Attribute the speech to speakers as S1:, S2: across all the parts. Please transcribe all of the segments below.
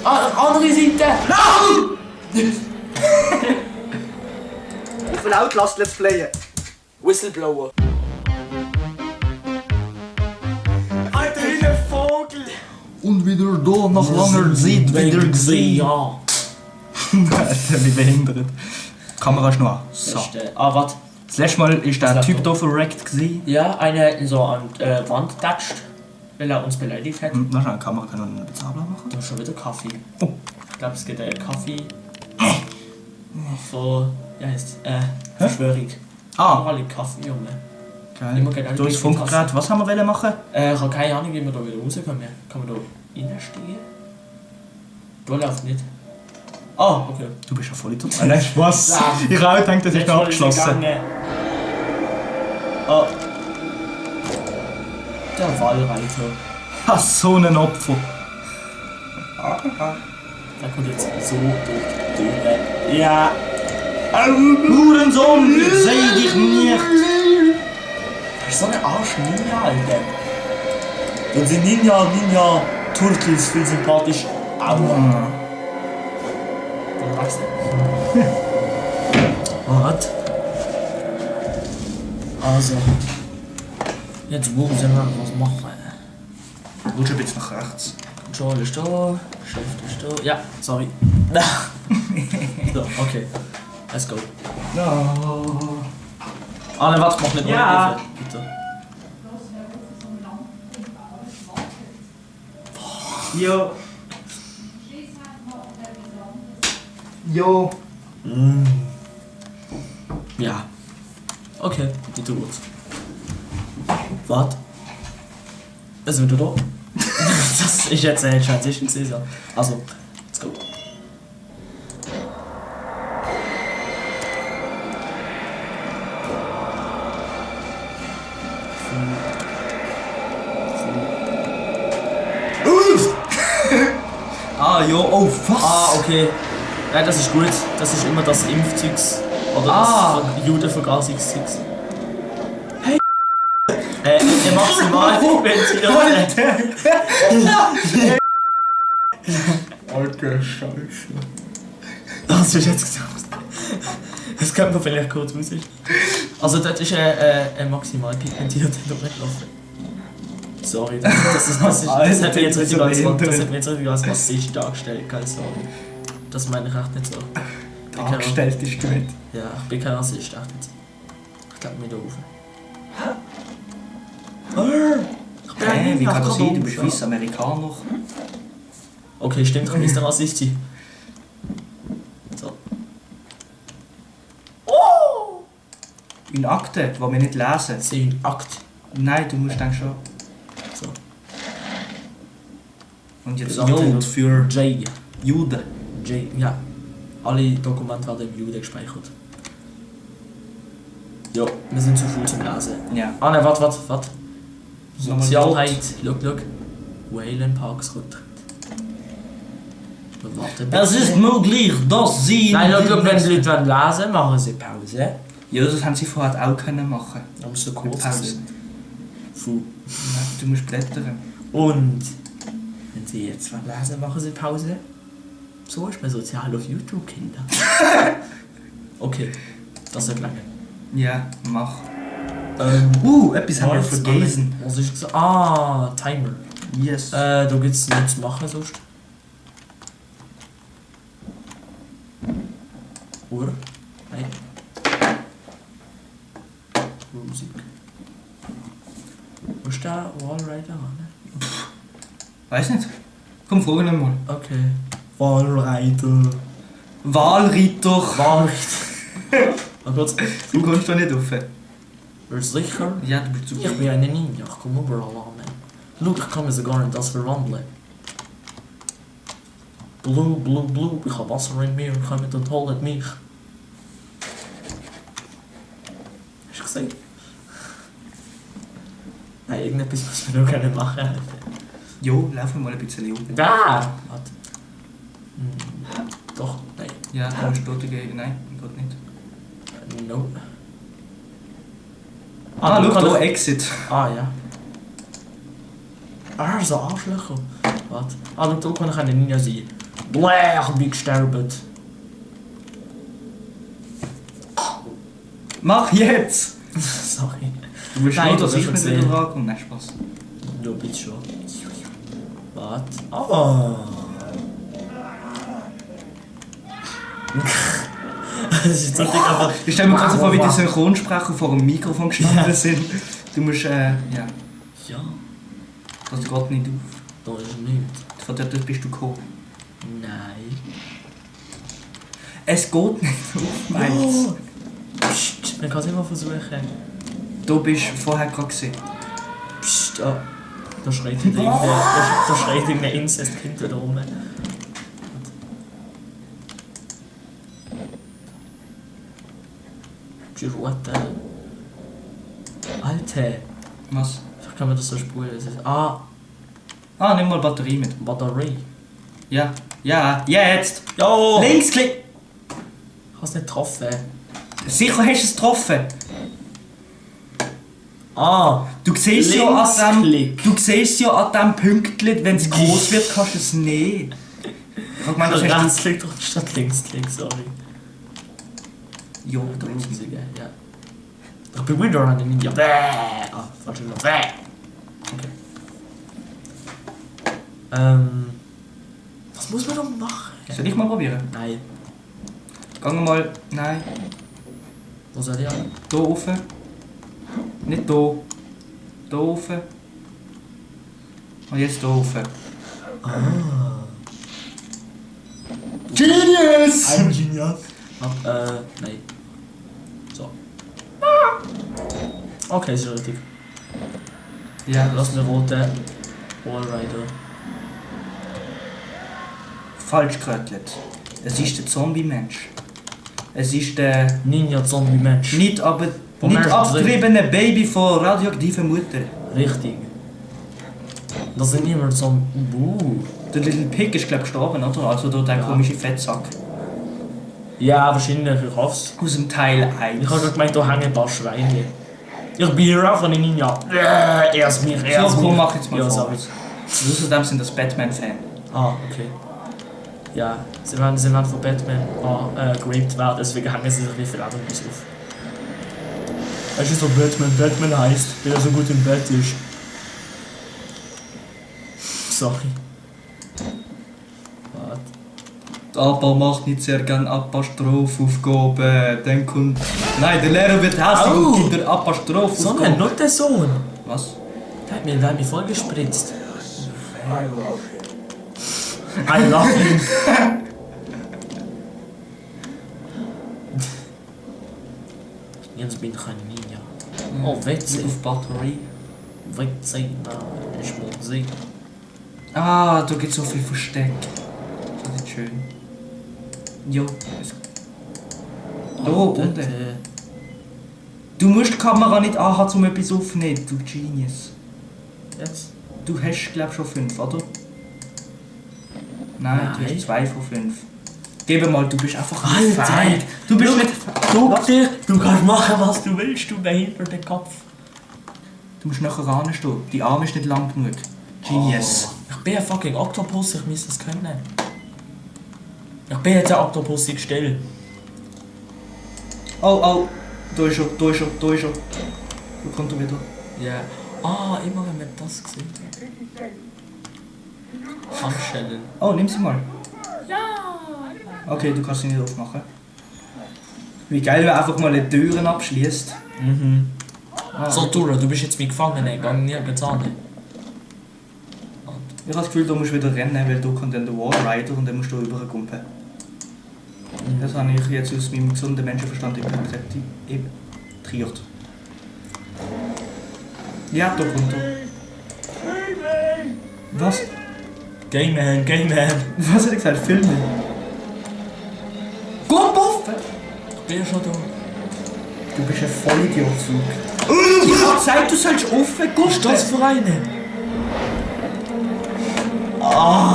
S1: Andere Seite!
S2: Nein! Ich will Outlast Let's Playen.
S1: Whistleblower.
S2: Alter, wie ein Vogel!
S3: Und wieder da, nach langer Zeit wieder gesehen.
S1: Ja.
S3: Alter, wie behindert. Die Kamera ist noch an. So.
S1: Warte.
S3: Das letzte Mal ist der Typ hier verreckt gewesen.
S1: Ja, einer in so an die Wand getatscht, weil er uns beleidigt hat.
S3: Na schnell, die Kamera kann noch einen Bezahler machen.
S1: Da ist schon wieder Kaffee.
S3: Oh.
S1: Ich glaube, es gibt einen Kaffee. Von. Ja, heißt. Verschwörung. Alle Kaffee, Junge.
S3: Geil.
S1: Immer genau
S3: Du hast Funkgerät, was haben wir machen?
S1: Ich habe keine Ahnung, wie wir da wieder rauskommen. Kann man da reinsteigen? Da läuft nicht. Ah, okay.
S3: Du bist ja voll total. Nein, Spaß. Ich habe auch gedacht, das ist noch abgeschlossen.
S1: Oh. Der Wallreiter.
S3: Ha, so ein Opfer.
S1: Der kommt jetzt so durch die Türe. Ja.
S3: Hurensohn, seh dich nicht.
S1: Das ist so eine Arsch-Ninja, Alter. Und sind Ninja, Turtles viel sympathisch. Aua. Dann magst du. Was? Also. Jetzt müssen wir was machen.
S3: Du willst ein bisschen nach rechts.
S1: Control ist da, Shift ist da. Ja, sorry. So, okay. Let's go.
S3: No.
S1: Nein, warte, mach nicht
S3: Ja.
S1: Hilfe, bitte.
S3: Jo. Jo.
S1: Ja. Okay, die tut's. Was? Was wird da? Das ist jetzt eine Transition Caesar. Also, let's go.
S3: Jo, oh, was?
S1: Okay. Ja, das ist gut. Das ist immer das Impfzeugs. Oder das Judenvergasungszeugs. Hey! Der Maximalfrequenzier.
S3: Alter Scheiße.
S1: Was ist jetzt gesagt? Das könnte man vielleicht kurz rausschneiden. Also dort ist ein maximal pigmentierter durchgelaufen. Sorry, das hat mich jetzt richtig als Rassist dargestellt, sorry. Das meine ich echt nicht so.
S3: Dargestellt ist gut.
S1: Ja, ich bin kein Rassist, echt nicht. Ich glaube mir da rauf.
S3: Hey, wie kann das sein? Du bist weiss Amerikaner.
S1: Okay, stimmt, ich müsste Rassist sein. So. Oh!
S3: Eine Akte, die wir nicht lesen.
S1: C'est une Akt.
S3: Nein, du musst dann schon.
S1: So.
S3: Und jetzt
S1: Das
S3: Jod für
S1: J.
S3: Juden.
S1: J. Ja. Alle Dokumente werden im Juden gespeichert. Ja, wir sind zu viel zum Lesen.
S3: Ja.
S1: Ah nein, warte.
S3: Nochmal
S1: Sozialheit, schau. Whalen Parks Rücktritt. Wir warten.
S3: Es ist möglich, dass sie...
S1: Nein, schau, wenn die Leute lesen wollen, machen sie Pause.
S3: Ja, das haben sie vorher auch können machen.
S1: Aber so kurz.
S3: Pause.
S1: Fu.
S3: Nein, du musst blättern.
S1: Und wenn sie jetzt lesen, machen sie Pause. So ist man sozial auf YouTube, Kinder. Okay, das wird lange.
S3: Ja, mach. Etwas haben wir
S1: Was?
S3: vergessen.
S1: Was ist gesagt? Ah, Timer.
S3: Yes.
S1: Da gibt es nichts zu machen sonst. Oder? Nein. Musik. Wo ist der Wallrider?
S3: Weiß nicht. Komm, frag ihn mal.
S1: Okay. Wallrider.
S3: Wahlreiter.
S1: Wallrider. Oh Gott.
S3: Du kommst da nicht rauf.
S1: Bist du sicher?
S3: Ja, du bist zu
S1: Ich bin ein Ninja, ich komme überall an. Schau, ich kann mir sogar in das verwandeln. Blue, ich habe Wasser in mir, kommt und holt mich. Hast du gesehen? Nein, irgendetwas muss man noch machen.
S3: Jo, laufen wir mal ein bisschen um.
S1: Da! Warte. Doch, nein.
S3: Ja, du musst dort gehen. Nein, geht nicht.
S1: No.
S3: Schau,
S1: kann
S3: da
S1: ich-
S3: Exit.
S1: Ah, ja. So Arschlöcher. Warte. Schau, da kann ich eine Ninja sein. Bläh, ich bin gestorben.
S3: Mach jetzt!
S1: Sorry.
S3: Du willst
S1: Nein,
S3: nur, dass
S1: das
S3: ich
S1: hab
S3: mit
S1: ich
S3: wieder
S1: gesehen.
S3: rankomme? Nein, Spaß.
S1: Du bist schon. Was? Oh. Das ist jetzt richtig einfach.
S3: Ich stelle mir gerade so vor, wie die Synchronsprecher vor dem Mikrofon gestanden sind. Du musst, ja,
S1: Ja,
S3: das geht nicht auf.
S1: da ist nichts.
S3: Von dort bist du gekommen.
S1: Nein.
S3: Es geht nicht auf, meinst du?
S1: Psst, man kann es immer versuchen.
S3: Du bist vorher gerade gesehen.
S1: Psst, oh. Da schreit irgendein Inzestkind wieder rum. Die rote. Alter.
S3: Was?
S1: Vielleicht kann man das so spulen. Das ist,
S3: Nimm mal Batterie mit.
S1: Batterie.
S3: Ja. Ja, jetzt!
S1: Jo!
S3: Linksklick!
S1: Ich habe es nicht getroffen.
S3: Sicher hast du es getroffen. Du siehst
S1: Linksklick.
S3: Du siehst ja an dem Pünktchen, wenn es groß wird, kannst du es nicht. Ich meine, das hast
S1: Rechtsklick doch statt Linksklick, sorry.
S3: du... Ja,
S1: Da muss ich sagen, ja. Ich bin wieder an den Ninja. Bäh! Falsch immer. Bäh! Okay. Was muss man doch machen?
S3: Soll ich mal probieren?
S1: Nein.
S3: Gehen mal... Nein.
S1: Wo soll ich an?
S3: Hier rauf. Nicht hier. Hier rauf. Und jetzt hier rauf. Genius!
S1: Ein Genius. Nein. So. Okay, ist richtig.
S3: Ja,
S1: Lass mir rote Allrider.
S3: falsch gerötelt. Es ist der Zombie-Mensch. Es ist der
S1: Ninja-Zombie-Mensch.
S3: nicht
S1: Vom ersten
S3: abgetriebene Baby von radioaktiver Mutter.
S1: Richtig. Das sind immer so.
S3: Der Little Pig ist glaub gestorben, oder? Also der komische Fettsack.
S1: Ja, wahrscheinlich. Ich hoffe es.
S3: Aus dem Teil 1.
S1: Ich habe gerade gemeint, da hängen ein paar Schweine. Ich bin hier auch von den Ninja. Er ist mich, er ist
S3: So,
S1: mich.
S3: komm, mach jetzt mal
S1: Ja,
S3: vor.
S1: sorry.
S3: Außerdem sind das Batman-Fan.
S1: Okay. Ja, sie werden von Batman geraped werden, deswegen hängen sie sich wie viel anderes auf. Weißt du, so Batman heißt, weil er so gut im Bett ist. Sorry. Warte.
S3: Der Abba macht nicht sehr gern Apostrophaufgaben. Dann kommt... Nein, der Lehrer wird hässlich
S1: Au!
S3: und gibt der Apostrophaufgaben.
S1: Sondern nicht der Sohn.
S3: Was?
S1: Der hat mich voll gespritzt. I love him. Jetzt bin ich ein Ninja. Oh, witzig.
S3: Auf Batterie.
S1: Witzig, nein, ich muss sehen.
S3: Ah, da gibt es so viel Versteck. Das ist schön. Jo. Da unten. Du musst die Kamera nicht anhaben, um etwas aufzunehmen, du Genius.
S1: Jetzt?
S3: Du hast, glaub schon 5, oder? Nein, du
S1: Nein.
S3: hast 2 von 5. Gib mal, du bist einfach
S1: Alter.
S3: fähig. Du bist nicht...
S1: Du kannst machen, was du willst, du behinderter Kopf.
S3: Du musst nachher ranstehen. Die Arme ist nicht lang genug. Genius.
S1: Ich bin ein fucking Oktopus, ich muss das können. Ich bin jetzt ein Oktopus gestellt.
S3: Oh. Da ist er, da ist er, da ist er. Wo kommt er wieder?
S1: Ja. Immer wenn man das sieht. Handschellen.
S3: Oh, nimm sie mal. Ja. Okay, du kannst sie nicht aufmachen. Wie geil, wenn einfach mal die Türen abschließt.
S1: Mhm. So, Tura, du bist jetzt mein Gefangener, geh nirgends an.
S3: Ich habe das Gefühl, du musst wieder rennen, weil du kommt dann der Wallrider und dann musst du rüberkumpen. Das habe ich jetzt aus meinem gesunden Menschenverstand interpretiert. Ja, da kommt er. Was?
S1: Gay Man.
S3: Was hat er gesagt? Filme? Gut, Buff!
S1: Ich bin schon da.
S3: Du bist ein Vollidiot, Zug. Ich hab gesagt, du sollst offen gucken.
S1: Was ist das für eine?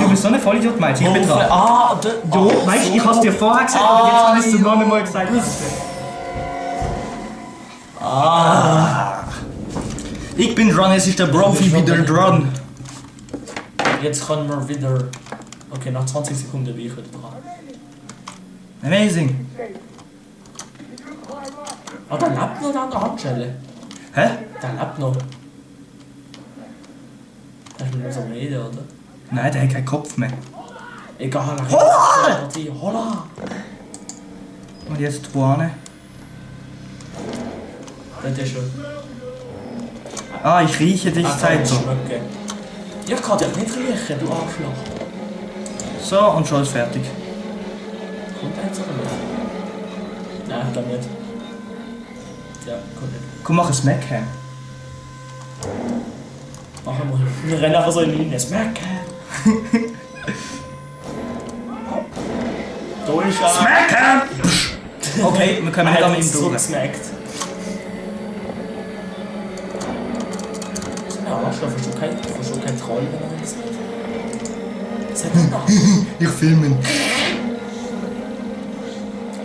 S3: Du bist so ein Vollidiot, meinst du? Ich bin dran.
S1: Jo,
S3: Weißt du, ich hab's dir vorher gesagt, aber jetzt habe ich es dir noch einmal gesagt. Ich bin dran, es ist der Profi wieder dran.
S1: Jetzt können wir wieder Okay, nach 20 Sekunden bin ich wieder dran.
S3: Amazing.
S1: Ah, der lebt noch an der Handschelle.
S3: Hä?
S1: Der lebt noch. Das ist nur so reden, oder?
S3: Nein, der hat keinen Kopf mehr.
S1: Egal,
S3: Holla!
S1: Holla!
S3: Und jetzt wo hin?
S1: Das ist schon.
S3: Ah, ich rieche dich, Zeit so.
S1: Schmecken. Ja, ich kann dich nicht riechen, du Arschloch.
S3: So, und schon ist fertig.
S1: Kommt er jetzt oder nicht? Nein, ich glaube nicht. Ja, kommt nicht.
S3: Komm, mach ein Smackham.
S1: Machen wir. Wir rennen einfach so in die Linie. Smacken! Da ist er!
S3: Smackham! Okay, wir können nicht an ihm durch.
S1: Gesmackt. Ja, Arschloch, verstehe kein Troll, wenn er das sagt. Sag mal.
S3: Ich filme ihn.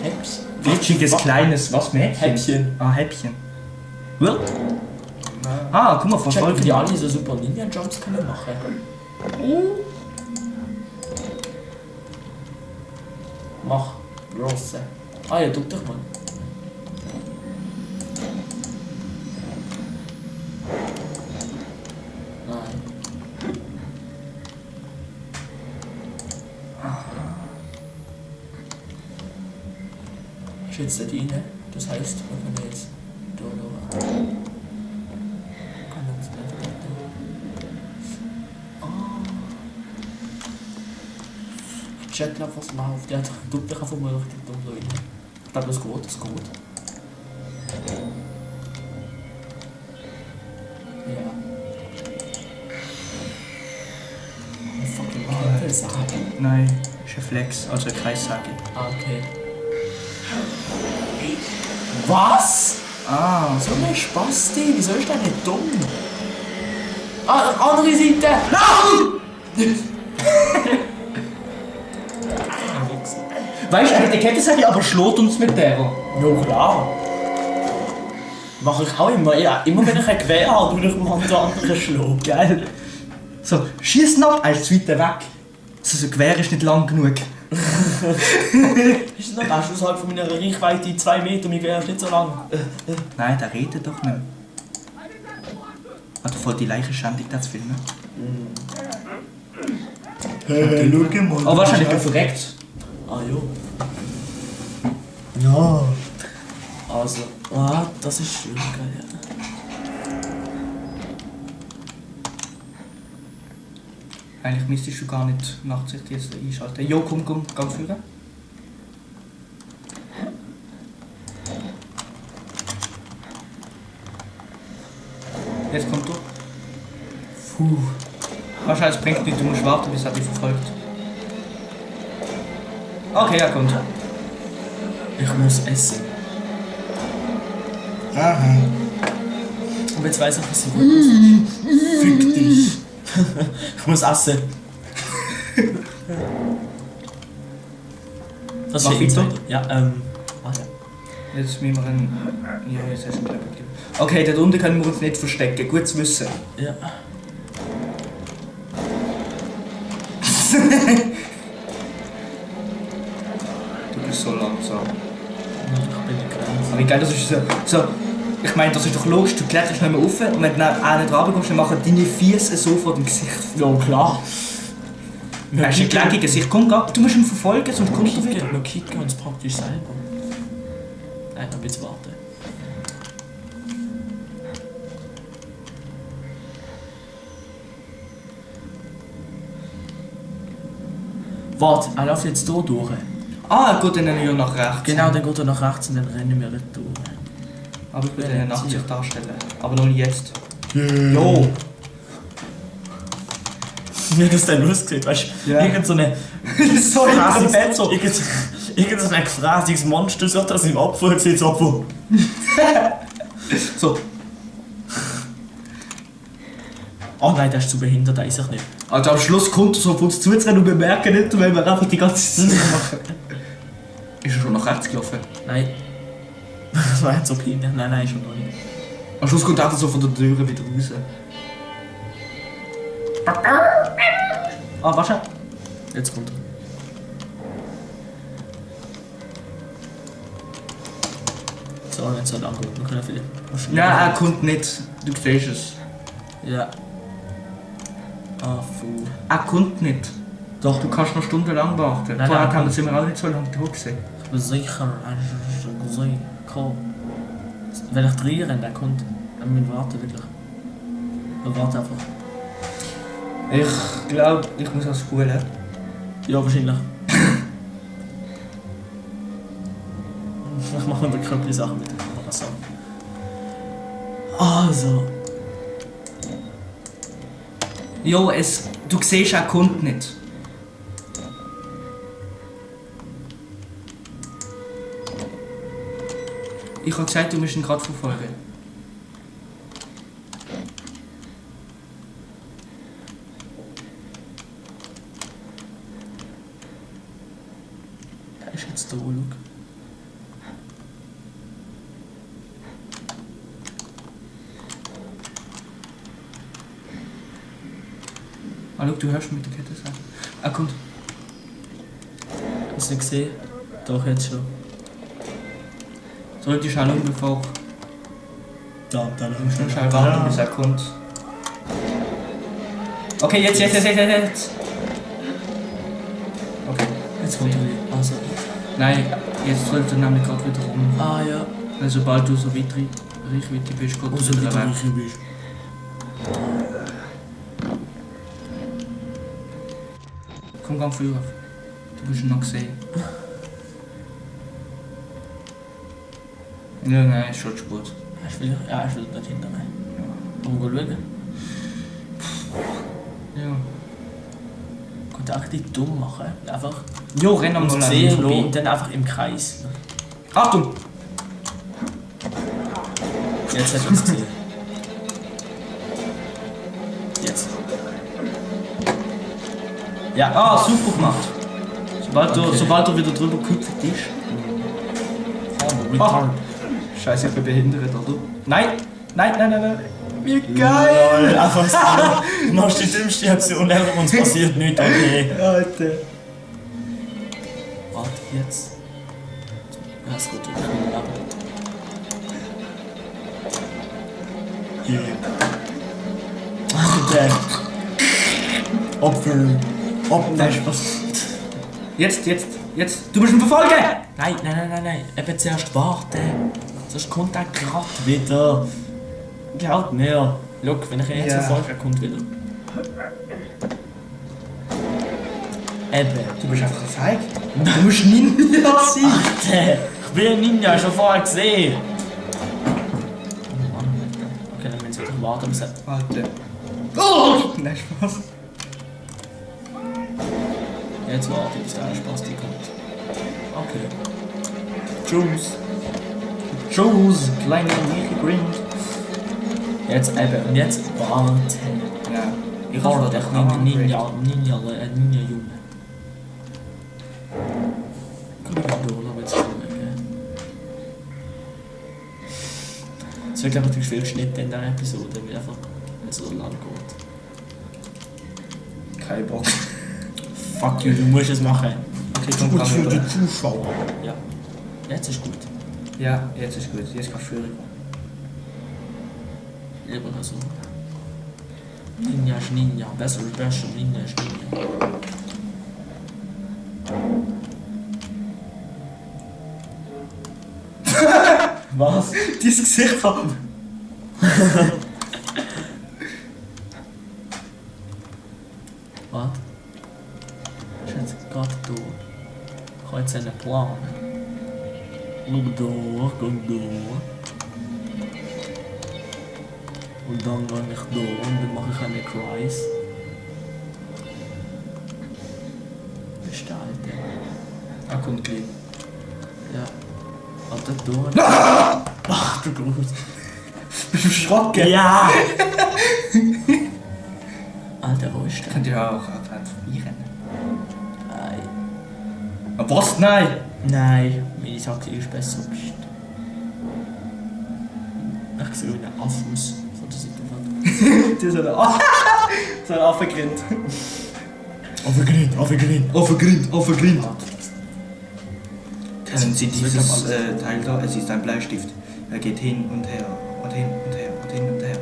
S1: Häppchen.
S3: Witschiges kleines, was Mädchen?
S1: Häppchen.
S3: Ah, Häppchen. Wild? Ah, guck mal,
S1: Checken,
S3: verfolgen.
S1: wie die alle so super Ninja-Jumps können machen. Mach. Grosse. Ah ja, tut doch mal. Nein. Ist jetzt nicht rein. Das heisst, wir können jetzt da schauen. Kann uns nicht retten. Ich check noch, was läuft. Ja, tut dich einfach mal richtig dumm da rein. Ich glaube, das geht, das geht. Ja. Eine fucking Kettelsage.
S3: Nein, ist ein Flex, also eine Kreissage.
S1: Ah, okay. Was?
S3: Ah,
S1: So ein Spasti, wieso ist der nicht dumm? Ah, andere Seite!
S3: weißt du, die Kettensage aber schlägt uns mit der.
S1: Ja, klar. Mach ich auch immer. Ja, immer wenn ich ein Gewehr habe, tue ich dem anderen schlagen.
S3: Geil. So, schieß ab, als zweiter weg. So, ein Gewehr ist nicht lang genug.
S1: Ist das noch außerhalb von meiner Reichweite 2 Meter, mein Gewehr ist nicht so lang.
S3: Nein, der redet doch nicht. Hat voll die Leichenschändung, das filmen.
S1: Hey, schau mal.
S3: Oh, wahrscheinlich bin ich verreckt.
S1: Ah, jo.
S2: Ja.
S1: Also, das ist schön, geil, ja.
S3: Eigentlich müsstest du gar nicht Nachtsicht jetzt einschalten. Jo, komm, gang führen. Jetzt kommt du.
S1: Puh.
S3: Wahrscheinlich bringt nicht, du musst warten, bis er dich verfolgt. Okay, er kommt.
S1: Ich muss essen.
S2: Aha.
S1: Und jetzt weiss ich, was ich muss. Fick dich. Ich muss essen. Das ist
S3: Mach
S1: Insider.
S3: weiter.
S1: Ja, warte.
S3: Jetzt müssen wir einen... Ja, jetzt hast du einen Kleber gegeben. Okay, dort unten können wir uns nicht verstecken. Gut zu wissen.
S1: Ja.
S3: Du bist so langsam.
S1: Ich bin begrenzt.
S3: Aber wie geil, das ist so... Ich meine, das ist doch logisch, du kletterst nicht mehr rauf und wenn du dann auch nicht runterkommst, dann machen deine Füße so vor dem Gesicht.
S1: Ja, klar.
S3: Du hast ein gelenkige Gesicht. Komm, du musst ihn verfolgen, sonst kommst du wieder.
S1: Wir kicken uns praktisch selber. Nein, noch ein bisschen warten. Warte, er läuft jetzt hier durch.
S3: Ah, gut, dann ja nach rechts.
S1: Genau, dann geht er nach rechts und dann rennen wir nicht durch.
S3: Aber ich will eine Nachtsicht darstellen. Aber noch nicht jetzt. Jo!
S1: Wie das denn losgeht, weißt du?
S3: Ja.
S1: Irgend so eine.
S3: So in dem Bett so.
S1: Irgend so ein gefräßiges Monster sagt das im Apfel und sieht Apfel.
S3: So.
S1: Oh nein, der ist zu behindert, der ist ich nicht.
S3: Also am Schluss kommt er so auf uns zuzurennen und wir merken nicht, weil wir einfach die ganze Zeit machen. Ist er schon nach rechts gelaufen?
S1: Nein. Das war jetzt so peinlich. Nein, schon noch nicht.
S3: Am Schluss kommt er einfach so von der Tür wieder raus. Ah, warte.
S1: Jetzt kommt er. So, wenn es so lang geht, wir können vielleicht...
S3: Ja, er kommt nicht. Du siehst es.
S1: Ja. Ah, Fu.
S3: Er kommt nicht.
S1: Doch.
S3: Du kannst noch stundenlang warten.
S1: Nein,
S3: Vorher
S1: nein,
S3: haben wir auch nicht so lange da gesehen.
S1: Ich bin sicher, er ist schon gesehen. Komm. Wenn ich reinrenne, dann kommt... Dann müssen wir warten, wirklich. Wir warten einfach.
S3: Ich glaube, ich muss das spulen.
S1: Ja, wahrscheinlich. Ich mache wirklich ein paar Sachen mit der Kamera. So. Also.
S3: Jo, du siehst, er kommt nicht. Ich habe gesagt, du musst ihn gerade verfolgen.
S1: Er ist jetzt da, schau.
S3: Ah, schau, du hörst mit der Kette sagen. Er kommt.
S1: Hast du nicht gesehen? Doch, jetzt schon.
S3: Soll die schnell um, bevor...
S1: Da, dann
S3: Du musst nur schnell warten, bis er kommt. Okay, jetzt. Okay.
S1: Jetzt kommt er. Also.
S3: Nein, jetzt sollte er nämlich gerade wieder rum.
S1: Ah ja.
S3: Weil sobald du so weit Reichweite bist, geht
S1: Also
S3: er
S1: wie
S3: wieder weg.
S1: du bist.
S3: Komm, gang früher. Du musst ihn noch sehen. Ja, nein, ist schon zu spät.
S1: Hast du wieder? Ja, hast du dort hinten rein. Wollen wir schauen?
S3: Ja.
S1: Könnt ihr auch nicht dumm machen. Einfach
S3: Jo, renn am
S1: uns
S3: Null
S1: sehen
S3: vorbei.
S1: lassen und dann einfach im Kreis.
S3: Achtung!
S1: Jetzt hat er es gesehen. Jetzt. Ja,
S3: Ah, super gemacht. Sobald
S1: Okay.
S3: sobald du wieder drüber gehüpft bist.
S1: Ah.
S3: Scheiße, ich bin behindert, oder? Nein! Wie
S1: Geil! Einfach so. Du machst die dümmste Aktion ever und es passiert nichts. Okay.
S3: Alter.
S1: Warte, jetzt. Ja, ist gut, ich kann ab. Alter. Opfer.
S3: Nein, Spaß. Jetzt. Du musst ihn verfolgen!
S1: Nein. Eben zuerst warten. Sonst kommt er gerade wieder. Glaub mir. Schau, wenn ich ihn jetzt
S3: Ja.
S1: verfolge, er kommt wieder. Eben.
S3: Du bist einfach feig. Du musst Ninja sein.
S1: Alter, ich bin ein Ninja, schon vorher gesehen. Oh Mann. Okay, dann müssen wir doch warten, bis er...
S3: Alter. Oh! Nein, Spaß.
S1: Jetzt warte ich, bis der Spasti kommt. Okay. Tschüss, kleiner Michi Grind. Jetzt eben, und jetzt warten.
S3: Ja. Ich
S1: Warte,
S3: habe
S1: ich nehme Ninja Junge. Komm mal durch, aber jetzt schauen. Es wird, glaube ich, natürlich viel geschnitten in dieser Episode, weil einfach wenn es so lang geht.
S3: keinen Bock.
S1: Fuck you, du musst es machen.
S3: Okay, komm, kann wieder.
S1: Zuschauer. Ja. Jetzt ist gut.
S3: Ja, jetzt ist gut. Jetzt kannst du führen.
S1: Lieber so. Ninja ist Ninja. Besser ist besser. Ninja ist Ninja. Was?
S3: Dein Gesicht von...
S1: Was? Ist jetzt gerade da. Ich habe jetzt einen Plan. Schau da, geh da. Und dann gehe ich da und dann mache ich einen Kreis. Gestalten.
S3: Ah, kommt gleich.
S1: Ja. Warte, da. Ach du Gott.
S3: Bist du erschrocken?
S1: Ja! Alter, wo ist der?
S3: Könnt ihr auch vorbeirennen?
S1: Nein.
S3: Aber was? Nein!
S1: Nein, meine Taktik ist besser. Psst. Ich sehe wie ein Affe aus von der Seite.
S3: Die ist so ein Affe grinnt. Aufgegrillt. Kennen Sie dieses Teil da? Es ist ein Bleistift. Er geht hin und her und hin und her und hin und her.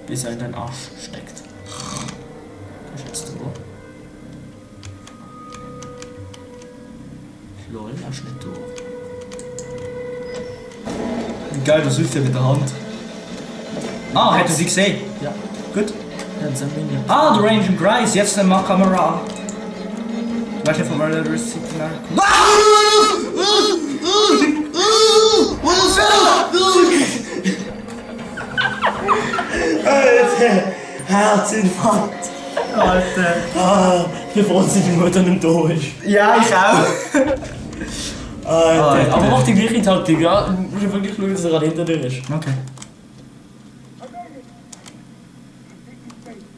S1: Bis er in deinen Arsch steckt. Das ist jetzt so. Lol, er ist nicht durch.
S3: Geil, das hilft ja mit der Hand. Ah, hätte sie gesehen?
S1: Ja,
S3: Gut.
S1: ja, das ist ein Minion.
S3: Ah, der Range and Grice, jetzt eine Kamera. Weißt du, von welcher Receipt kommt?
S1: Alter, Herzinfarkt.
S3: Alter.
S1: Ah, ich bin froh, dass die Mutter nicht da ist.
S3: Ja, ich auch.
S1: Alter. Aber mach die gleiche Taktik, ja? Du musst ja wirklich schauen, dass er gerade hinter dir ist.
S3: Okay.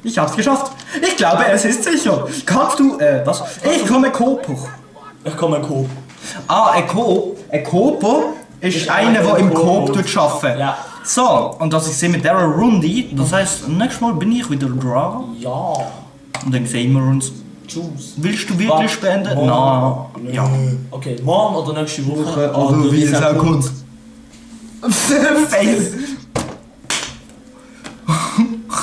S3: Ich hab's geschafft. Ich glaube, es ist sicher. Kannst du, was? Ich komme Kopo.
S1: Ich komme Coop.
S3: Ah, ein Kopo ist einer, der im Coop arbeitet.
S1: Ja.
S3: So, und das ich sehe mit dieser Runde, das heisst, nächstes Mal bin ich wieder dran.
S1: Ja.
S3: Und dann sehen wir uns.
S1: Tschüss.
S3: Willst du wirklich spenden? Nein. Ja.
S1: Okay, morgen oder nächste Woche.
S3: Also, wie es auch kommt. Face.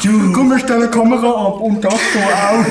S3: Komm, wir stellen die Kamera ab und das so auch.